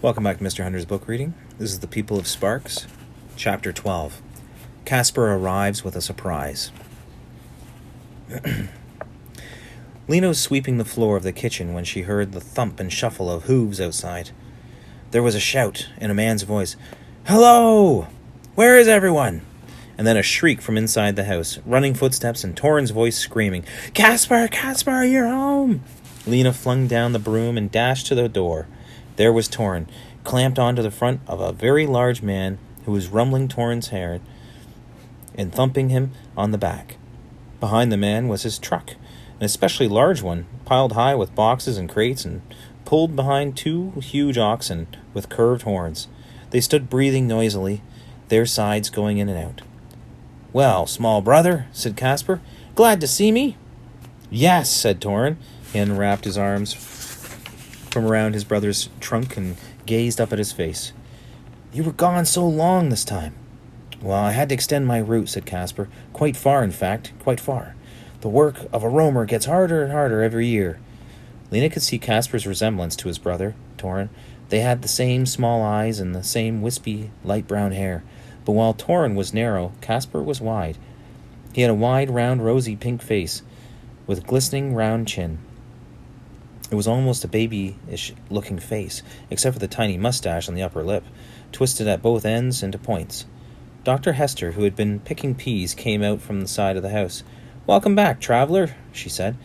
Welcome back to Mr. Hunter's book reading. This is The People of Sparks, Chapter 12. Caspar Arrives with a Surprise. Lena was sweeping the floor of the kitchen when she heard the thump and shuffle of hooves outside. There was a shout in a man's voice. "Hello! Where is everyone?" And then a shriek from inside the house, running footsteps and Torrin's voice screaming, "Caspar! Caspar, you're home!" Lena flung down the broom and dashed to the door. There was Torrin, clamped onto the front of a very large man who was rumbling Torrin's hair and thumping him on the back. Behind the man was his truck, an especially large one, piled high with boxes and crates and pulled behind two huge oxen with curved horns. They stood breathing noisily, their sides going in and out. "Well, small brother," said Casper, "glad to see me?" "Yes," said Torrin. He unwrapped his arms from around his brother's trunk and gazed up at his face. "You were gone so long this time." "Well, I had to extend my route," said Casper. "Quite far, in fact, quite far. The work of a roamer gets harder and harder every year." Lena could see Casper's resemblance to his brother, Torrin. They had the same small eyes and the same wispy, light brown hair. But while Torrin was narrow, Casper was wide. He had a wide, round, rosy pink face with glistening, round chin. It was almost a babyish-looking face, except for the tiny mustache on the upper lip, twisted at both ends into points. Dr. Hester, who had been picking peas, came out from the side of the house. "Welcome back, traveler," she said.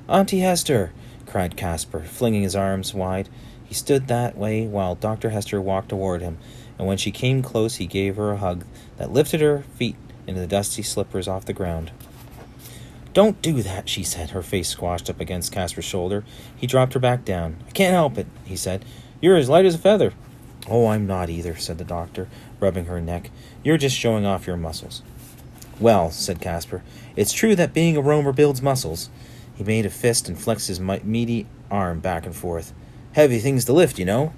"Auntie Hester!" cried Casper, flinging his arms wide. He stood that way while Dr. Hester walked toward him, and when she came close he gave her a hug that lifted her feet into the dusty slippers off the ground. "Don't do that," she said, her face squashed up against Casper's shoulder. He dropped her back down. "I can't help it," he said. "You're as light as a feather." "Oh, I'm not either," said the doctor, rubbing her neck. "You're just showing off your muscles." "Well," said Casper, "it's true that being a roamer builds muscles." He made a fist and flexed his meaty arm back and forth. "Heavy things to lift, you know."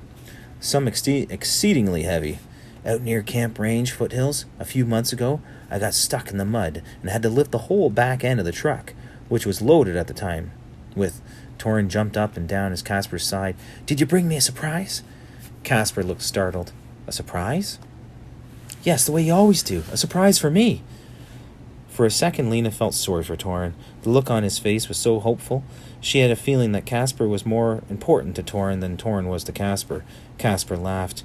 "Some exceedingly heavy. Out near Camp Range foothills, a few months ago, I got stuck in the mud and had to lift the whole back end of the truck, which was loaded at the time. Torrin jumped up and down as Casper's side. "Did you bring me a surprise?" Casper looked startled. "A surprise?" "Yes, the way you always do. A surprise for me." For a second, Lena felt sorry for Torrin. The look on his face was so hopeful. She had a feeling that Casper was more important to Torrin than Torrin was to Casper. Casper laughed.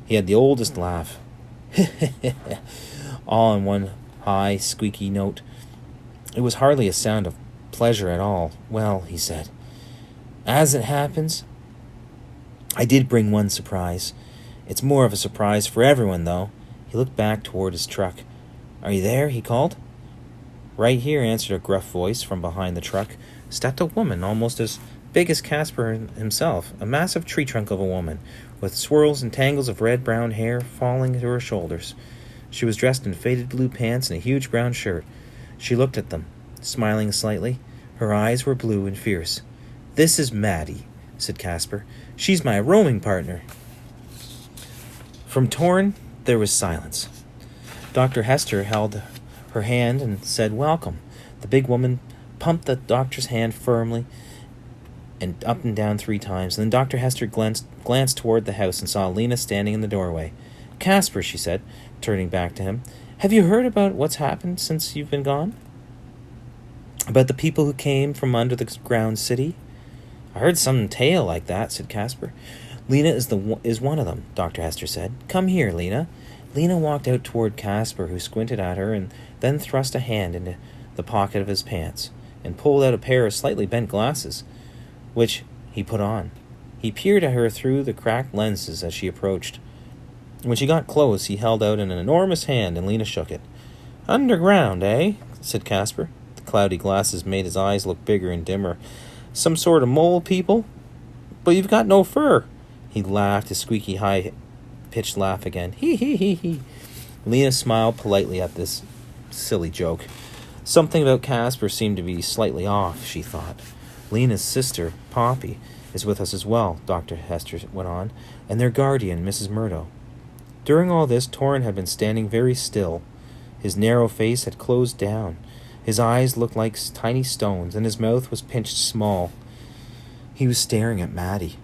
He had the oldest laugh. All in one high, squeaky note. It was hardly a sound of pleasure at all. "Well," he said, "as it happens, I did bring one surprise. It's more of a surprise for everyone, though." He looked back toward his truck. "Are you there?" he called. Right here, answered a gruff voice from behind the truck. Stepped a woman almost as big as Casper himself, a massive tree trunk of a woman, with swirls and tangles of red-brown hair falling to her shoulders. She was dressed in faded blue pants and a huge brown shirt. She looked at them, smiling slightly. Her eyes were blue and fierce. "This is Maddy," said Casper. "She's my roaming partner." From Torrin, there was silence. Dr. Hester held her hand and said, "Welcome." The big woman pumped the doctor's hand firmly and up and down 3 times. Then Dr. Hester glanced toward the house and saw Lena standing in the doorway. "Casper," she said, turning back to him, "have you heard about what's happened since you've been gone? About the people who came from under the ground city?" "I heard some tale like that," said Casper. "Lena is one of them," Dr. Hester said. "Come here, Lena." Lena walked out toward Casper, who squinted at her and then thrust a hand into the pocket of his pants and pulled out a pair of slightly bent glasses, which he put on. He peered at her through the cracked lenses as she approached. When she got close, he held out an enormous hand, and Lena shook it. "Underground, eh?" said Casper. The cloudy glasses made his eyes look bigger and dimmer. "Some sort of mole people? But you've got no fur." He laughed, his squeaky, high-pitched laugh again. "Hee, hee, hee, hee." Lena smiled politely at this silly joke. Something about Casper seemed to be slightly off, she thought. "Lena's sister, Poppy, is with us as well," Dr. Hester went on, "and their guardian, Mrs. Murdo." During all this, Torrin had been standing very still. His narrow face had closed down. His eyes looked like tiny stones, and his mouth was pinched small. He was staring at Maddy.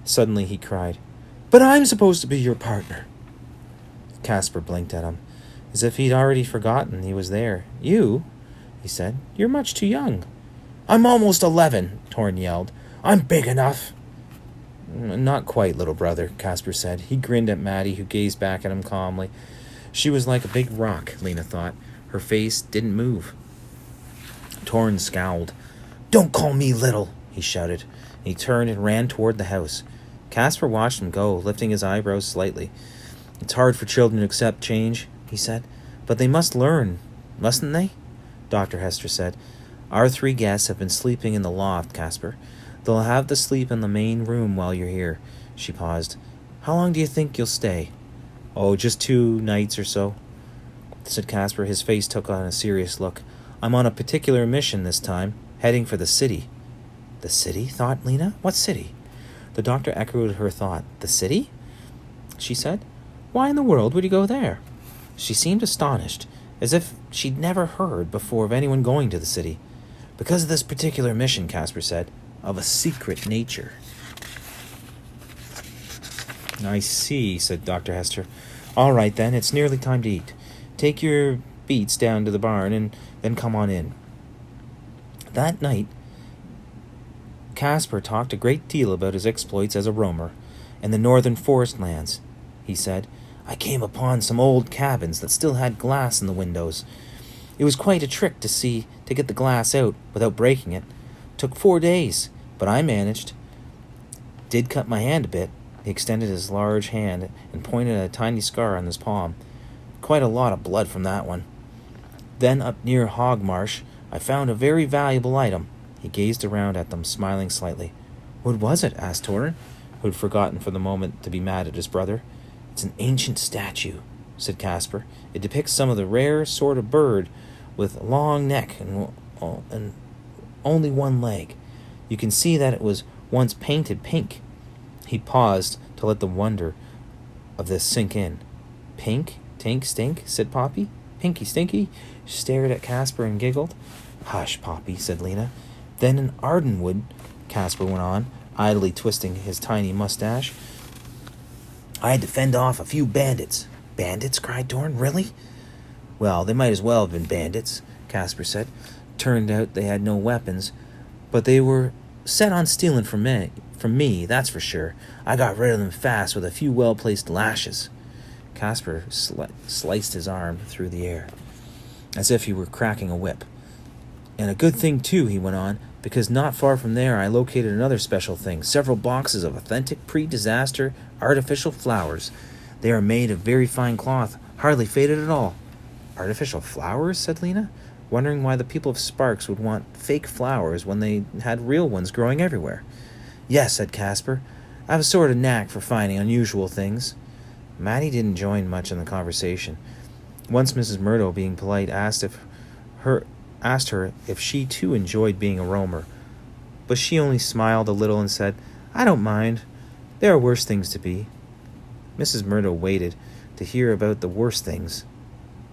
Suddenly he cried, But I'm supposed to be your partner. Casper blinked at him, as if he'd already forgotten he was there. You? He said. You're much too young. I'm almost 11, Torn yelled. I'm big enough. Not quite, little brother, Casper said. He grinned at Maddy, who gazed back at him calmly. She was like a big rock, Lena thought. Her face didn't move. Torn scowled. Don't call me little, he shouted. He turned and ran toward the house. Casper watched him go, lifting his eyebrows slightly. It's hard for children to accept change, he said. But they must learn, mustn't they? Dr. Hester said. Our 3 guests have been sleeping in the loft, Casper. They'll have to sleep in the main room while you're here. She paused. How long do you think you'll stay? Oh, just 2 nights or so, said Casper. His face took on a serious look. I'm on a particular mission this time, heading for the city. The city? Thought Lena. What city? The doctor echoed her thought. The city? She said. Why in the world would you go there? She seemed astonished, as if she'd never heard before of anyone going to the city. Because of this particular mission, Casper said, of a secret nature. I see, said Dr. Hester. All right, then, it's nearly time to eat. Take your beets down to the barn and then come on in. That night, Casper talked a great deal about his exploits as a roamer and the northern forest lands. He said, I came upon some old cabins that still had glass in the windows. It was quite a trick to get the glass out without breaking it. Took 4 days, but I managed. Did cut my hand a bit. He extended his large hand and pointed at a tiny scar on his palm. Quite a lot of blood from that one. Then up near Hogmarsh, I found a very valuable item. He gazed around at them, smiling slightly. What was it? Asked Torrin, who had forgotten for the moment to be mad at his brother. It's an ancient statue, said Casper. It depicts some of the rare sort of bird with a long neck and only 1 leg. You can see that it was once painted pink. He paused to let the wonder of this sink in. Pink? Tink? Stink? Said Poppy. Pinky Stinky stared at Casper and giggled. Hush, Poppy, said Lena. Then in Ardenwood, Casper went on, idly twisting his tiny mustache, I had to fend off a few bandits. Bandits? Cried Torn. Really? Well, they might as well have been bandits, Casper said. Turned out they had no weapons, but they were set on stealing from me, that's for sure. I got rid of them fast with a few well-placed lashes. Casper sliced his arm through the air, as if he were cracking a whip. And a good thing, too, he went on, because not far from there I located another special thing, several boxes of authentic pre-disaster artificial flowers. They are made of very fine cloth, hardly faded at all. Artificial flowers? Said Lena, wondering why the people of Sparks would want fake flowers when they had real ones growing everywhere. Yes, said Casper. I have a sort of knack for finding unusual things. Maddy didn't join much in the conversation. Once Mrs. Murdo, being polite, asked her if she too enjoyed being a roamer, but she only smiled a little and said, I don't mind. There are worse things to be. Mrs. Murdo waited to hear about the worst things,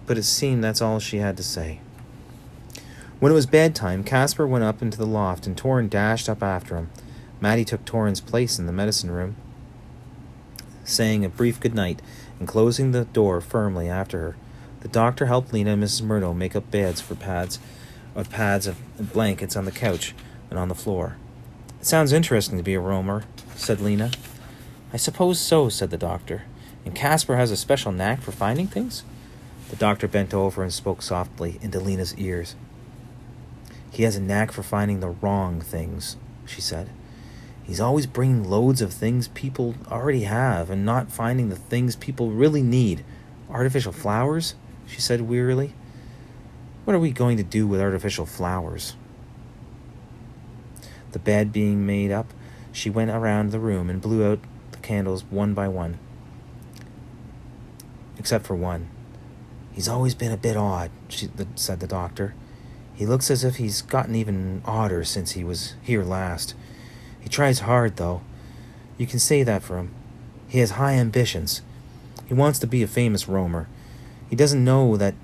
but it seemed that's all she had to say. When it was bedtime, Casper went up into the loft and Torrin dashed up after him. Maddy took Torrin's place in the medicine room, saying a brief good night and closing the door firmly after her. The doctor helped Lena and Mrs. Murdo make up beds for pads of blankets on the couch and on the floor. It sounds interesting to be a roamer, said Lena. I suppose so, said the doctor. And Casper has a special knack for finding things? The doctor bent over and spoke softly into Lena's ears. He has a knack for finding the wrong things, she said. He's always bringing loads of things people already have and not finding the things people really need. Artificial flowers? She said wearily. What are we going to do with artificial flowers? The bed being made up, she went around the room and blew out the candles one by one. Except for one. He's always been a bit odd, said the doctor. He looks as if he's gotten even odder since he was here last. He tries hard, though. You can say that for him. He has high ambitions. He wants to be a famous roamer. He doesn't know that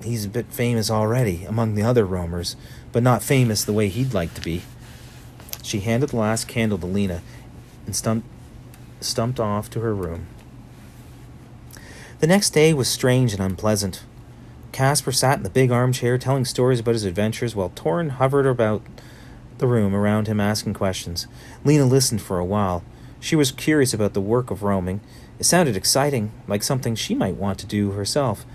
he's a bit famous already among the other roamers, but not famous the way he'd like to be. She handed the last candle to Lena and stumped off to her room. The next day was strange and unpleasant. Casper sat in the big armchair telling stories about his adventures while Torrin hovered about the room around him asking questions. Lena listened for a while. She was curious about the work of roaming. It sounded exciting, like something she might want to do herself.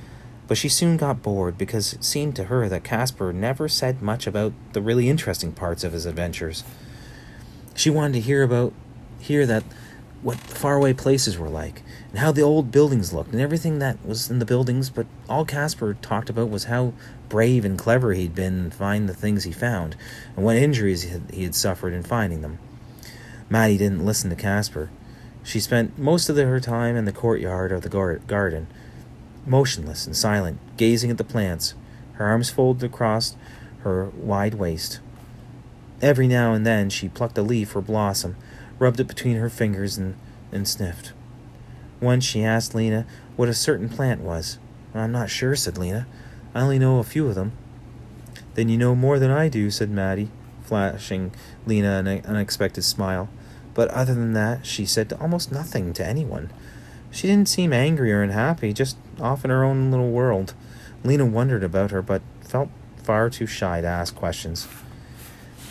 But she soon got bored because it seemed to her that Casper never said much about the really interesting parts of his adventures. She wanted to hear that what faraway places were like, and how the old buildings looked, and everything that was in the buildings, but all Casper talked about was how brave and clever he'd been in finding the things he found, and what injuries he had suffered in finding them. Maddy didn't listen to Casper. She spent most of her time in the courtyard of the garden, motionless and silent, gazing at the plants, her arms folded across her wide waist. Every now and then she plucked a leaf or blossom, rubbed it between her fingers, and sniffed. Once she asked Lena what a certain plant was. "I'm not sure," said Lena. "I only know a few of them." "Then you know more than I do," said Maddy, flashing Lena an unexpected smile. But other than that, she said almost nothing to anyone. She didn't seem angry or unhappy, just off in her own little world. Lena wondered about her, but felt far too shy to ask questions.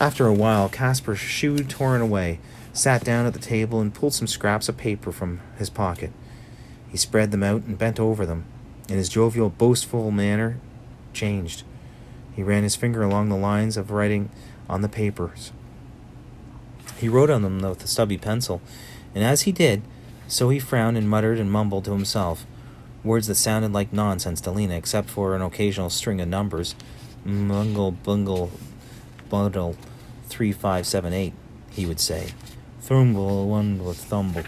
After a while, Casper shooed Torrin away, sat down at the table, and pulled some scraps of paper from his pocket. He spread them out and bent over them, and his jovial, boastful manner changed. He ran his finger along the lines of writing on the papers. He wrote on them with a stubby pencil, and as he did, so he frowned and muttered and mumbled to himself, words that sounded like nonsense to Lena, except for an occasional string of numbers. "Mungle, bungle, bundle, 3578, he would say. "Thumble, one with thumble,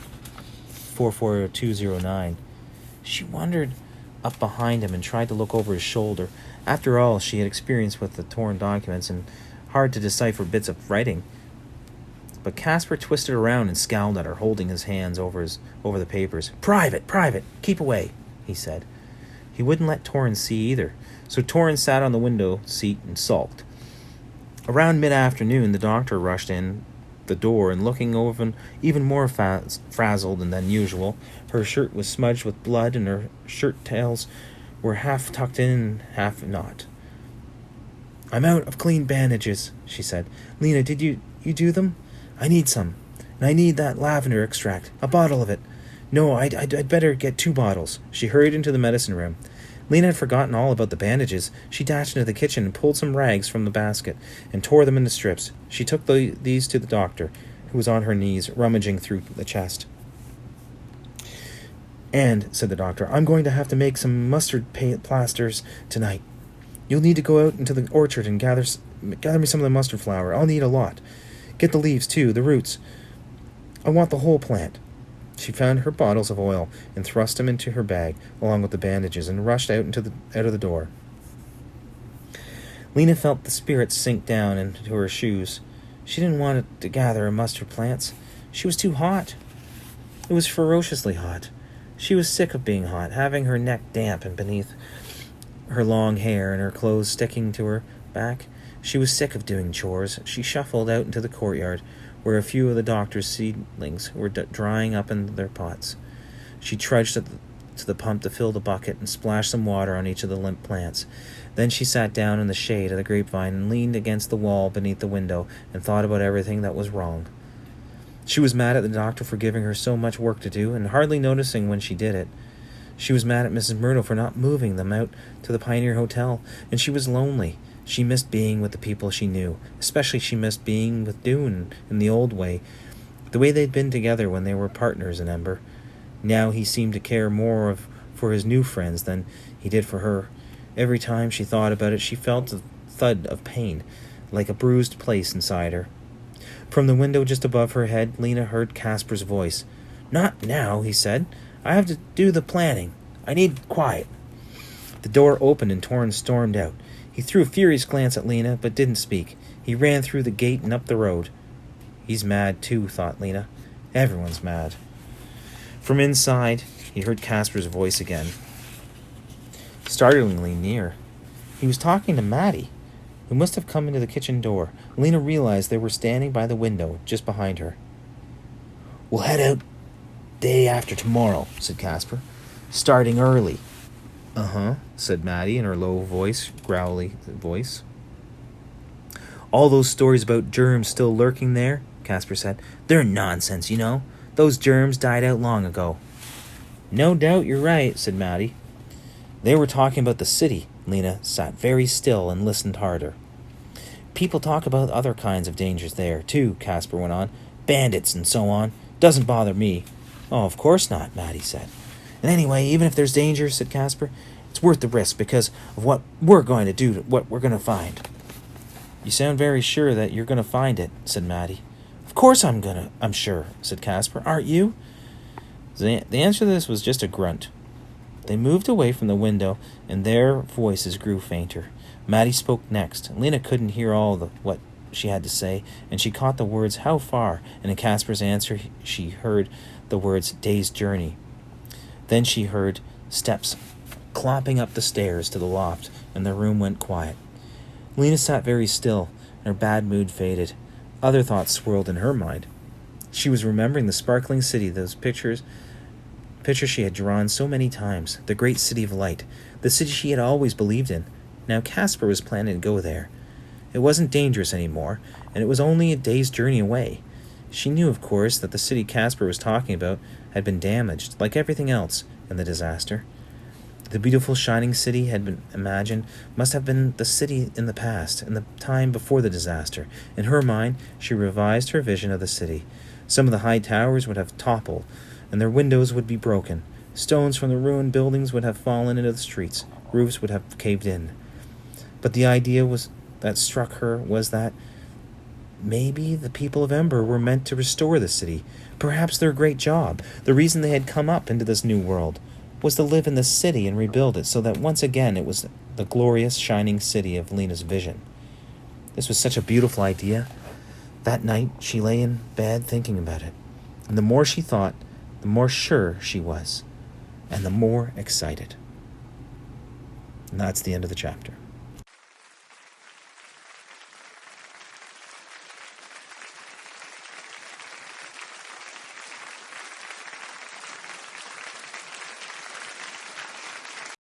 44209. She wandered up behind him and tried to look over his shoulder. After all, she had experience with the torn documents and hard to decipher bits of writing. But Casper twisted around and scowled at her, holding his hands over the papers. Private, keep away," he said. He wouldn't let Torrin see either, so Torrin sat on the window seat and sulked. Around mid-afternoon, the doctor rushed in the door and looking even more frazzled than usual. Her shirt was smudged with blood and her shirt tails were half tucked in and half not. "I'm out of clean bandages," she said. "Lena, did you do them? I need some. And I need that lavender extract. A bottle of it. No, I'd better get 2 bottles." She hurried into the medicine room. Lena had forgotten all about the bandages. She dashed into the kitchen and pulled some rags from the basket and tore them into strips. She took these to the doctor, who was on her knees, rummaging through the chest. "And," said the doctor, "I'm going to have to make some mustard plasters tonight. You'll need to go out into the orchard and gather me some of the mustard flower. I'll need a lot. Get the leaves, too, the roots. I want the whole plant." She found her bottles of oil and thrust them into her bag, along with the bandages, and rushed out of the door. Lena felt the spirits sink down into her shoes. She didn't want to gather mustard plants. She was too hot. It was ferociously hot. She was sick of being hot, having her neck damp and beneath her long hair and her clothes sticking to her back. She was sick of doing chores. She shuffled out into the courtyard, where a few of the doctor's seedlings were drying up in their pots. She trudged to the pump to fill the bucket and splash some water on each of the limp plants. Then she sat down in the shade of the grapevine and leaned against the wall beneath the window and thought about everything that was wrong. She was mad at the doctor for giving her so much work to do and hardly noticing when she did it. She was mad at Mrs. Myrtle for not moving them out to the Pioneer Hotel, and she was lonely. She missed being with the people she knew. Especially she missed being with Dune in the old way, the way they'd been together when they were partners in Ember. Now he seemed to care more for his new friends than he did for her. Every time she thought about it, she felt a thud of pain, like a bruised place inside her. From the window just above her head, Lena heard Casper's voice. "Not now," he said. "I have to do the planning. I need quiet." The door opened and Torrin stormed out. He threw a furious glance at Lena, but didn't speak. He ran through the gate and up the road. He's mad too, thought Lena. Everyone's mad. From inside, he heard Casper's voice again, startlingly near. He was talking to Maddy, who must have come into the kitchen door. Lena realized they were standing by the window just behind her. "We'll head out Day after tomorrow, said Casper. Starting early. Uh-huh, said Maddy in her low voice, growly voice. All those stories about germs still lurking there, Casper said. They're nonsense, you know. Those germs died out long ago. No doubt you're right, said Maddy. They were talking about the city. Lena sat very still and listened harder. People talk about other kinds of dangers there, too, Casper went on. Bandits and so on. Doesn't bother me. Oh, of course not, Maddy said. And anyway, even if there's danger, said Casper, it's worth the risk because of what we're going to do, what we're going to find. You sound very sure that you're going to find it, said Maddy. Of course I'm sure, said Casper. Aren't you? The answer to this was just a grunt. They moved away from the window, and their voices grew fainter. Maddy spoke next. Lena couldn't hear what she had to say, and she caught the words "how far," and in Casper's answer she heard the words "day's journey." Then she heard steps clomping up the stairs to the loft, and the room went quiet. Lena sat very still, and her bad mood faded. Other thoughts swirled in her mind. She was remembering the sparkling city, those pictures she had drawn so many times, the great city of light, the city she had always believed in. Now Casper was planning to go there. It wasn't dangerous anymore, and it was only a day's journey away. She knew, of course, that the city Casper was talking about had been damaged, like everything else, in the disaster. The beautiful shining city had been imagined must have been the city in the past, in the time before the disaster. In her mind, she revised her vision of the city. Some of the high towers would have toppled, and their windows would be broken. Stones from the ruined buildings would have fallen into the streets. Roofs would have caved in. But the idea that struck her was that maybe the people of Ember were meant to restore the city. Perhaps their great job, the reason they had come up into this new world, was to live in the city and rebuild it so that once again it was the glorious, shining city of Lena's vision. This was such a beautiful idea. That night she lay in bed thinking about it. And the more she thought, the more sure she was, and the more excited. And that's the end of the chapter.